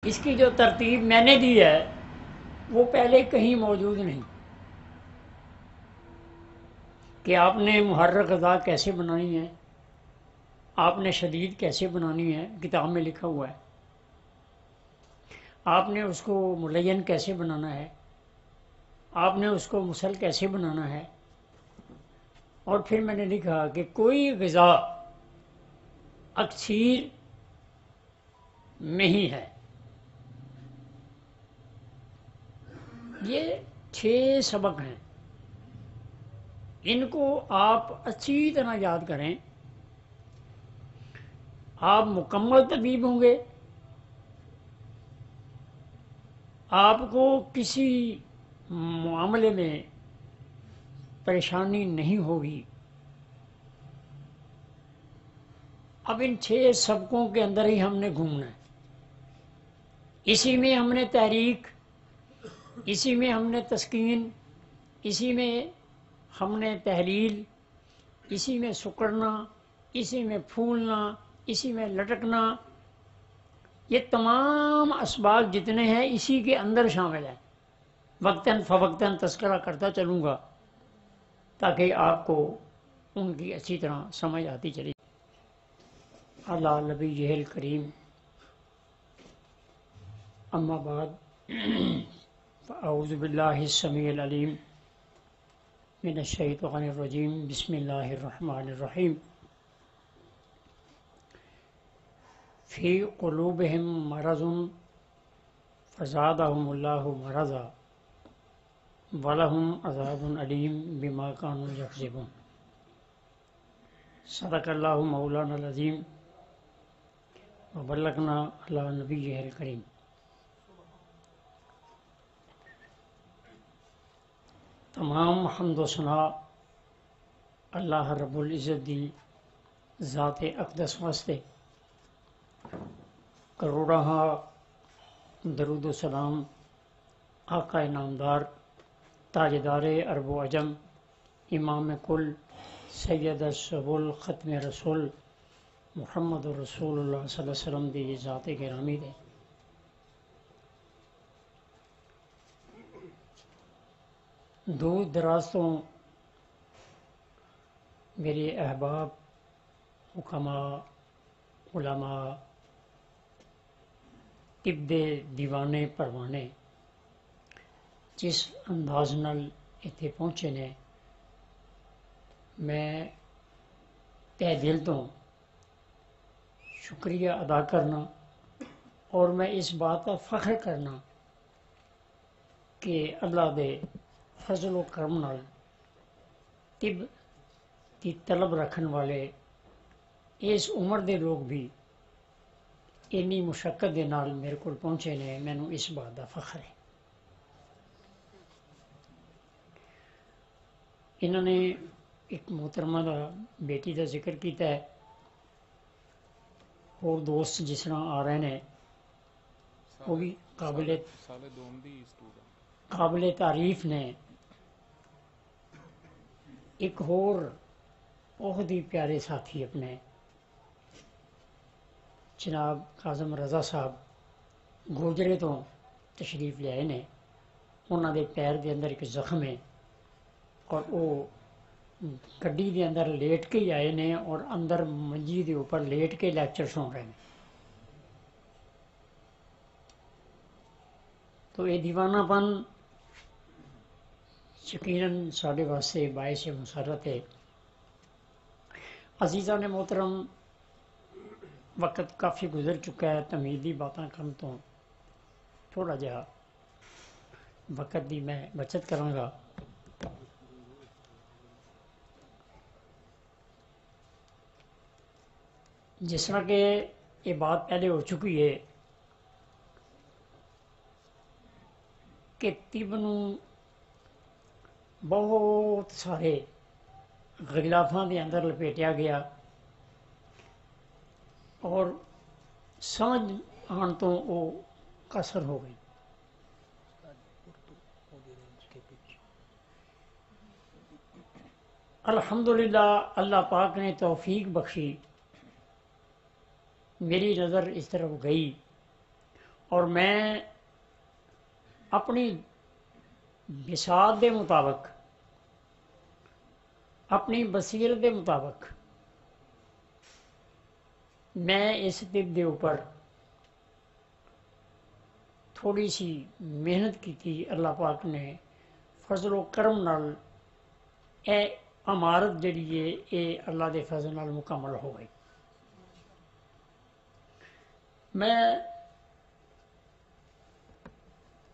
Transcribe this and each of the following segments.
اس کی جو ترتیب میں نے دی ہے وہ پہلے کہیں موجود نہیں کہ آپ نے محرک ادا کیسے بنانی ہے، آپ نے شدید کیسے بنانی ہے، کتاب میں لکھا ہوا ہے۔ آپ نے اس کو ملین کیسے بنانا ہے، آپ نے اس کو مسل کیسے بنانا ہے۔ اور پھر میں نے لکھا کہ کوئی غذا اکثیر نہیں ہے۔ یہ 6 سبق ہیں، ان کو آپ اچھی طرح یاد کریں، آپ مکمل طبیب ہوں گے، آپ کو کسی معاملے میں پریشانی نہیں ہوگی۔ اب ان 6 سبقوں کے اندر ہی ہم نے گھومنا ہے، اسی میں ہم نے تحریک، اسی میں ہم نے تسکین، اسی میں ہم نے تحلیل، اسی میں سکڑنا، اسی میں پھولنا، اسی میں لٹکنا، یہ تمام اسباق جتنے ہیں اسی کے اندر شامل ہیں۔ وقتاً فوقتاً تذکرہ کرتا چلوں گا تاکہ آپ کو ان کی اچھی طرح سمجھ آتی چلی۔ اللہ نبی الکریم، اما بعد فاعوذ باللہ السمیع العلیم من الشیطان الرجیم، بسم اللہ الرحمن الرحیم۔ فی قلوبہم مرض فزادہم اللہ مرضا وَلَهُمْ عَذَابٌ علیم بما كانوا یکذبون۔ صدق اللہ مولانا العظیم وبلغنا علی نبیہ الکریم۔ تمام حمد و ثنا اللہ رب العزت دی ذات اقدس واسطے، کروڑاں درود و سلام آقا نامدار، تاجدار عرب و عجم، امام کل، سید السبل، ختم رسول محمد رسول اللہ صلی اللہ علیہ وسلم دی ذات گرامی دے۔ دور دراز تو میرے احباب، حکماء، علماء، طب دے دیوانے پروانے جس انداز نال اتنے پہنچے نے، میں تہ دل تو شکریہ ادا کرنا اور میں اس بات کا فخر کرنا کہ اللہ دے فضل و کرم نال طب کی طلب رکھن والے اس عمر دے لوگ بھی انی مشقت دے نال میرے کو پہنچے نے، مینوں اس بات کا فخر ہے۔ انہوں نے ایک محترمہ دا بیٹی دا ذکر کیتا ہے، اور دوست جس طرح آ رہے ہیں وہ بھی قابل تعریف نے۔ ایک اور بہت ہی پیارے ساتھی اپنے جناب کاظم رضا صاحب گوجرے تو تشریف لے آئے نے، انہوں دے پیر دے اندر ایک زخم ہے اور وہ گڈی دے اندر لیٹ کے ہی آئے نے، اور اندر منجی دے اوپر لیٹ کے لیکچر سن رہے ہیں۔ تو یہ دیوانہ پن یقیناً سارے واسطے باعث مسرت ہے۔ عزیزان محترم، وقت کافی گزر چکا ہے، تمیدی باتاں کرن تو تھوڑا جہا وقت دی میں بچت کراں گا۔ جس طرح کہ یہ بات پہلے ہو چکی ہے کہ طب نو بہت سارے غلافاں دے اندر لپیٹیا گیا، اور سمجھ آن تو وہ قصر ہو گئی۔ الحمدللہ اللہ پاک نے توفیق بخشی، میری نظر اس طرف گئی اور میں اپنی بساط دے مطابق، اپنی بصیرت دے مطابق میں اس دل دے اوپر تھوڑی سی محنت کی تھی. اللہ پاک نے فضل و کرم نال اے عمارت جڑی ہے اے اللہ دے فضل نال مکمل ہو گئی. میں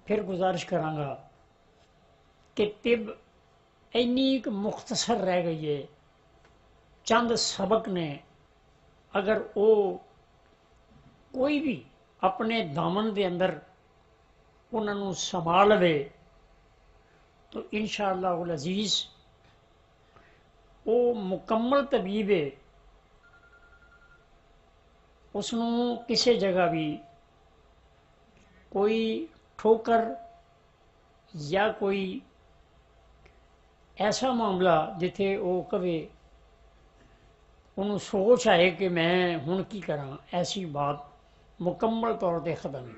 پھر گزارش کراں گا کہ طب اینی مختصر رہ گئی ہے. چند سبق نے اگر وہ کوئی بھی اپنے دامن دے اندر انہوں سنبھال لے تو انشاءاللہ العزیز وہ مکمل طبیب ہے. اس نوں کسی جگہ بھی کوئی ٹھوکر یا کوئی ایسا معاملہ جتھے وہ کہے انہوں سوچ آئے کہ میں ہن کی کراں، ایسی بات مکمل طور پہ ختم ہے.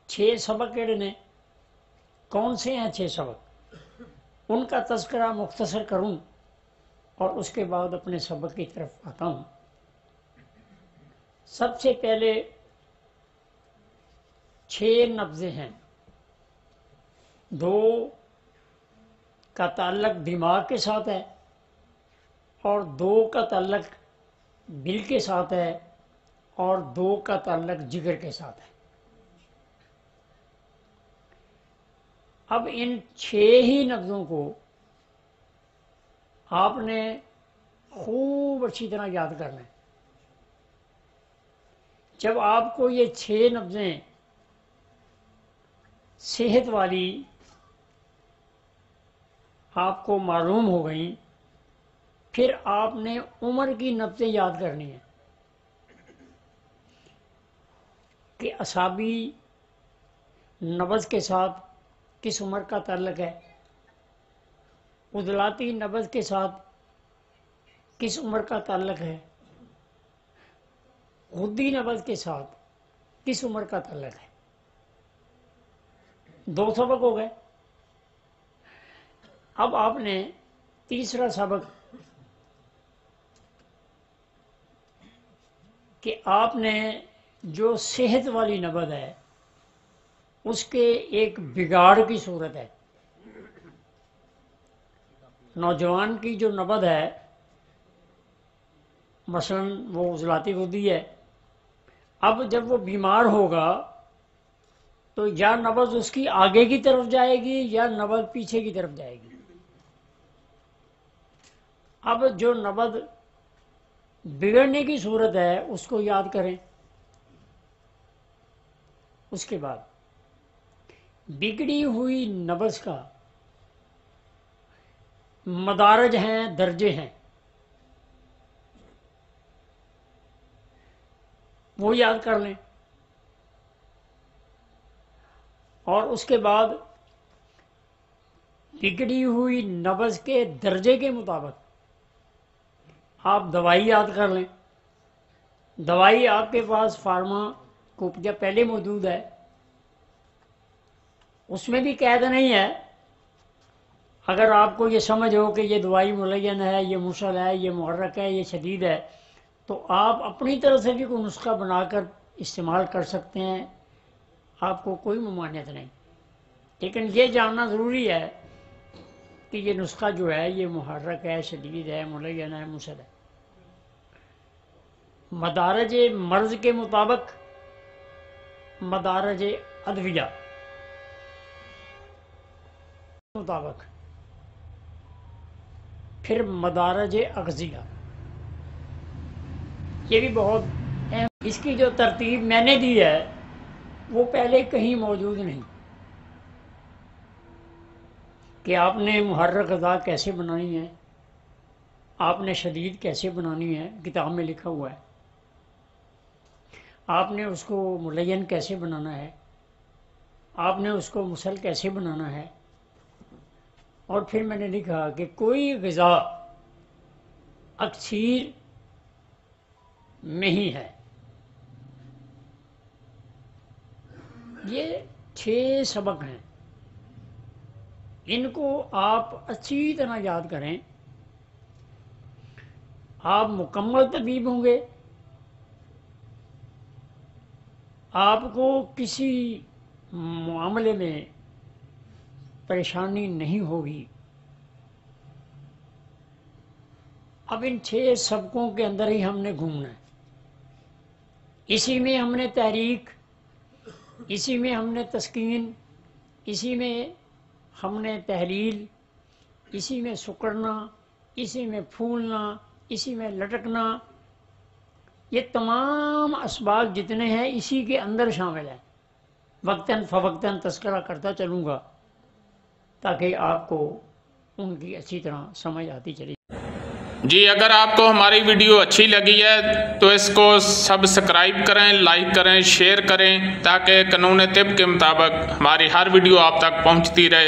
6 سبق کہڑے نے؟ کون سے ہیں 6 سبق؟ ان کا تذکرہ مختصر کروں اور اس کے بعد اپنے سبق کی طرف آتا ہوں. سب سے پہلے 6 نبضیں ہیں. 2 کا تعلق دماغ کے ساتھ ہے اور 2 کا تعلق دل کے ساتھ ہے اور 2 کا تعلق جگر کے ساتھ ہے. اب ان 6 ہی نبضوں کو آپ نے خوب اچھی طرح یاد کرنا ہے. جب آپ کو یہ 6 نبضیں صحت والی آپ کو معلوم ہو گئیں، پھر آپ نے عمر کی نبضیں یاد کرنی ہیں کہ اعصابی نبض کے ساتھ کس عمر کا تعلق ہے، عضلاتی نبض کے ساتھ کس عمر کا تعلق ہے، غدی نبض کے ساتھ کس عمر کا تعلق ہے. 2 سبق ہو گئے. اب آپ نے تیسرا سبق کہ آپ نے جو صحت والی نبض ہے اس کے ایک بگاڑ کی صورت ہے. نوجوان کی جو نبض ہے مثلا وہ عضلاتی غدی ہے، اب جب وہ بیمار ہوگا تو یا نبض اس کی آگے کی طرف جائے گی یا نبض پیچھے کی طرف جائے گی. اب جو نبض بگڑنے کی صورت ہے اس کو یاد کریں. اس کے بعد بگڑی ہوئی نبض کا مدارج ہیں، درجے ہیں، وہ یاد کر لیں. اور اس کے بعد بگڑی ہوئی نبض کے درجے کے مطابق آپ دوائی یاد کر لیں. دوائی آپ کے پاس فارما کوپیا پہلے موجود ہے، اس میں بھی قید نہیں ہے. اگر آپ کو یہ سمجھ ہو کہ یہ دوائی ملین ہے، یہ مسل ہے، یہ محرک ہے، یہ شدید ہے، تو آپ اپنی طرف سے بھی کوئی نسخہ بنا کر استعمال کر سکتے ہیں، آپ کو کوئی ممانعت نہیں. لیکن یہ جاننا ضروری ہے کہ یہ نسخہ جو ہے یہ محرک ہے، شدید ہے، ملین ہے، مسل ہے. مدارج مرض کے مطابق مدارج ادویہ مطابق، پھر مدارج اغذیہ. یہ بھی بہت اہم. اس کی جو ترتیب میں نے دی ہے وہ پہلے کہیں موجود نہیں کہ آپ نے محرک غذا کیسے بنانی ہے، آپ نے شدید کیسے بنانی ہے، کتاب میں لکھا ہوا ہے. آپ نے اس کو ملین کیسے بنانا ہے، آپ نے اس کو مسل کیسے بنانا ہے. اور پھر میں نے لکھا کہ کوئی غذا اکثیر میں ہی ہے، یہ 6 سبق ہیں، ان کو آپ اچھی طرح یاد کریں، آپ مکمل طبیب ہوں گے، آپ کو کسی معاملے میں پریشانی نہیں ہوگی۔ اب ان 6 سبقوں کے اندر ہی ہم نے گھومنا ہے، اسی میں ہم نے تحریک، اسی میں ہم نے تسکین، اسی میں ہم نے تحلیل، اسی میں سکڑنا، اسی میں پھولنا، اسی میں لٹکنا، یہ تمام اسباق جتنے ہیں اسی کے اندر شامل ہیں۔ وقتاً فوقتاً تذکرہ کرتا چلوں گا تاکہ آپ کو ان کی اچھی طرح سمجھ آتی چلی۔ جی، اگر آپ کو ہماری ویڈیو اچھی لگی ہے تو اس کو سبسکرائب کریں، لائک کریں، شیئر کریں تاکہ قانون طب کے مطابق ہماری ہر ویڈیو آپ تک پہنچتی رہے۔